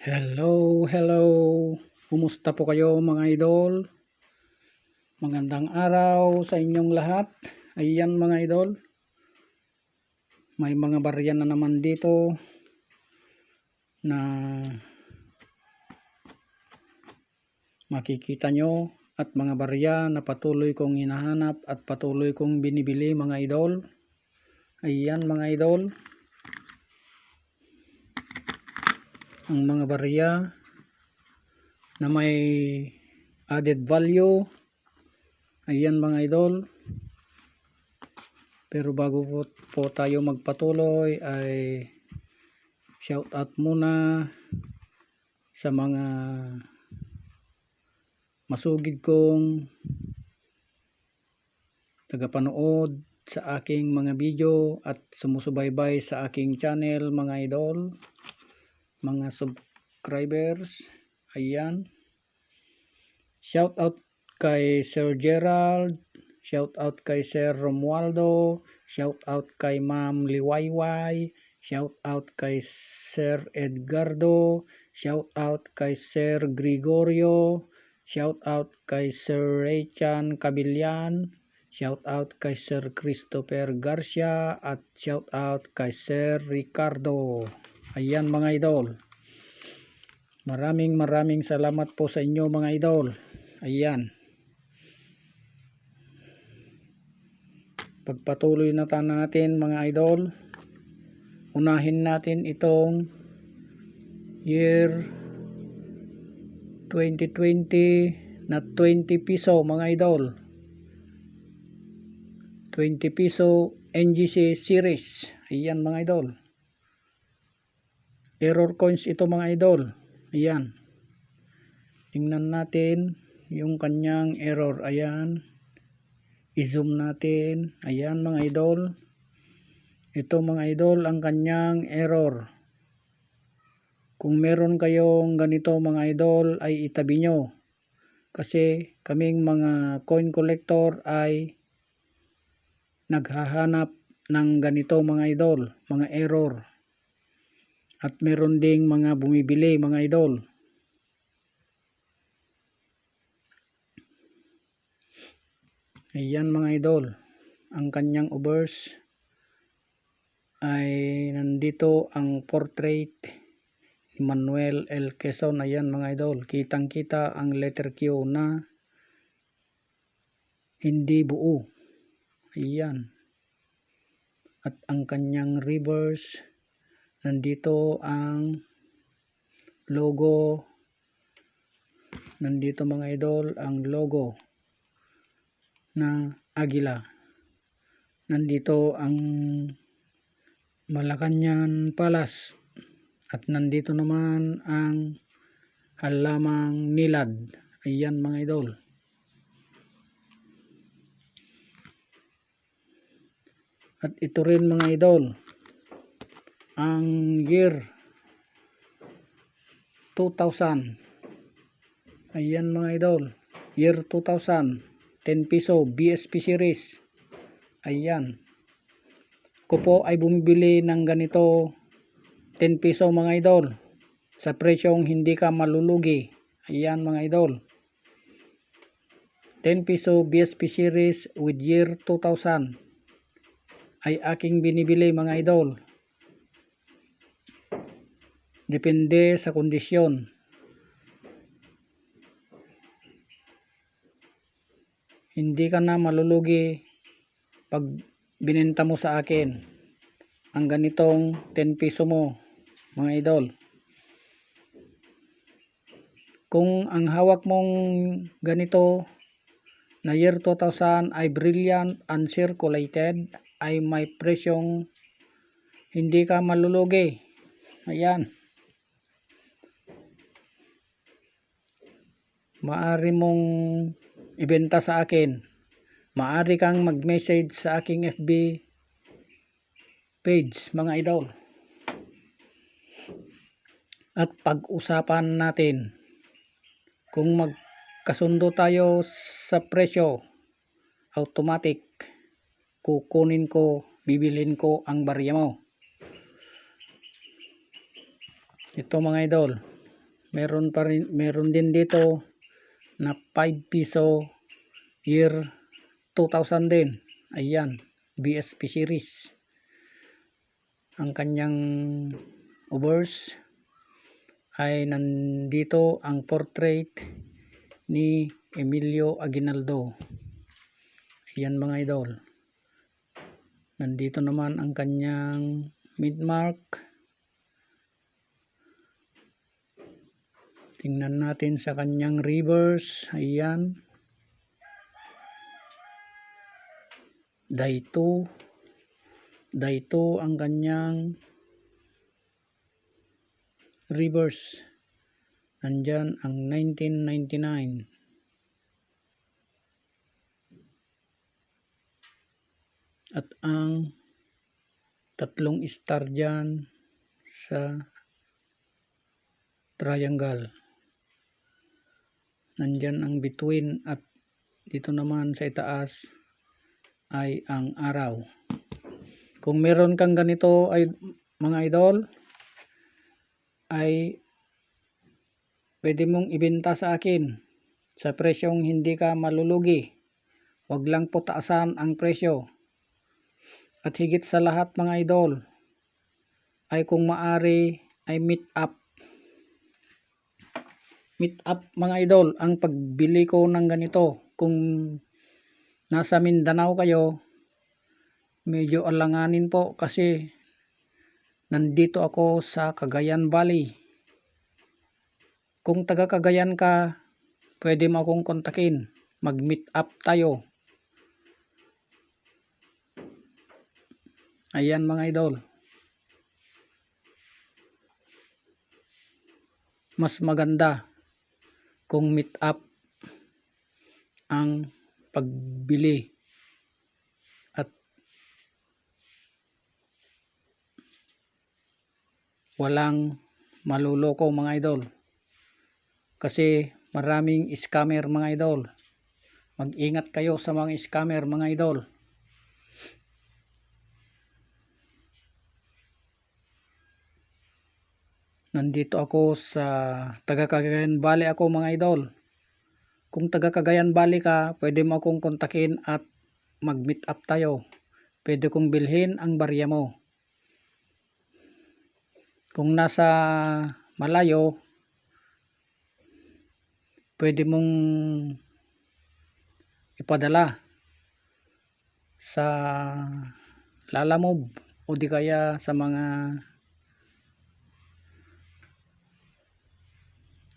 Hello, hello. Kumusta po kayo mga idol? Magandang araw sa inyong lahat. Ayan mga idol. May mga barya na naman dito na makikita nyo at mga barya na patuloy kong hinahanap at patuloy kong binibili mga idol. Ayan mga idol. Ang mga barya na may added value. Ayan mga idol. Pero bago po tayo magpatuloy ay shout out muna sa mga masugid kong tagapanood sa aking mga video at sumusubaybay sa aking channel mga idol, mga subscribers. Ayan. Shout out kay Sir Gerald, shout out kay Sir Romualdo, shout out kay Ma'am Liwayway, shout out kay Sir Edgardo, shout out kay Sir Gregorio, shout out kay Sir Raychan Cabillan, shout out kay Sir Christopher Garcia at shout out kay Sir Ricardo. Ayan mga idol. Maraming salamat po sa inyo mga idol. Ayan. Pagpatuloy na natin mga idol. Unahin natin itong year 2020 na 20 piso mga idol. 20 piso NGC series. Ayan mga idol. Error coins ito mga idol. Ayan. Tingnan natin yung kanyang error. Ayan. I-zoom natin. Ayan mga idol. Ito mga idol ang kanyang error. Kung meron kayong ganito mga idol ay itabi nyo. Kasi kaming mga coin collector ay naghahanap ng ganito mga idol. Mga error. At meron ding mga bumibili mga idol. Ayan mga idol. Ang kanyang obverse ay nandito ang portrait ni Manuel L. Quezon. Ayan mga idol. Kitang kita ang letter Q na hindi buo. Ayan. At ang kanyang reverse nandito ang logo. Nandito mga idol ang logo na agila. Nandito ang Malacañang Palace at nandito naman ang halamang nilad. Ayan mga idol. At ito rin mga idol ang year 2000. Ayan mga idol, year 2000, 10 piso BSP series. Ayan. Ako po ay bumibili ng ganito 10 piso mga idol sa presyong hindi ka malulugi. Ayan mga idol. 10 piso BSP series with year 2000 ay aking binibili mga idol. Depende sa kondisyon. Hindi ka na malulugi pag binenta mo sa akin ang ganitong 10 piso mo mga idol. Kung ang hawak mong ganito na year 2000 ay brilliant uncirculated ay may presyong hindi ka malulugi. Ayan. Maari mong ibenta sa akin. Maari kang mag-message sa aking FB page mga idol. At pag-usapan natin kung magkasundo tayo sa presyo, automatic kukunin ko, bibilhin ko ang barya mo. Ito mga idol, meron din dito na 5 piso year 2000 din. Ayan, BSP series. Ang kanyang obverse ay nandito ang portrait ni Emilio Aguinaldo. Ayan mga idol. Nandito naman ang kanyang midmark. Tingnan natin sa kanyang reverse. Ayan. Daito ang kanyang reverse. Nandyan ang 1999. At ang tatlong star dyan sa triangle. Nandyan ang between at dito naman sa itaas ay ang araw. Kung meron kang ganito ay mga idol, ay pwede mong ibenta sa akin sa presyong hindi ka malulugi. Huwag lang po taasan ang presyo. At higit sa lahat mga idol, ay kung maari ay meet up mga idol ang pagbili ko ng ganito. Kung nasa Mindanao kayo, medyo alanganin po kasi nandito ako sa Cagayan Valley. Kung taga Cagayan ka, pwede mo akong kontakin. Mag-meet up tayo. Ayan mga idol. Mas maganda kung meet up ang pagbili at walang maluloko mga idol. Kasi maraming scammer mga idol. Mag-ingat kayo sa mga scammer mga idol. Nandito ako sa taga Cagayan Valley ako mga idol. Kung taga Cagayan Valley ka, pwede mo akong kontakin at mag-meet up tayo. Pwede kong bilhin ang barya mo. Kung nasa malayo, pwede mong ipadala sa Lalamove o di kaya sa mga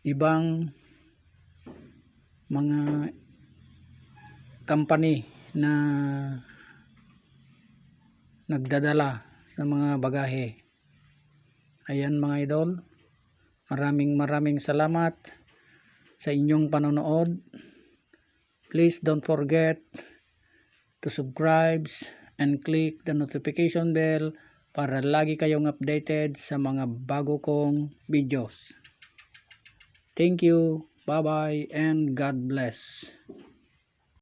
ibang mga company na nagdadala sa mga bagahe. Ayan mga idol, maraming salamat sa inyong panonood. Please don't forget to subscribe and click the notification bell para lagi kayong updated sa mga bago kong videos. Thank you, bye bye, and God bless.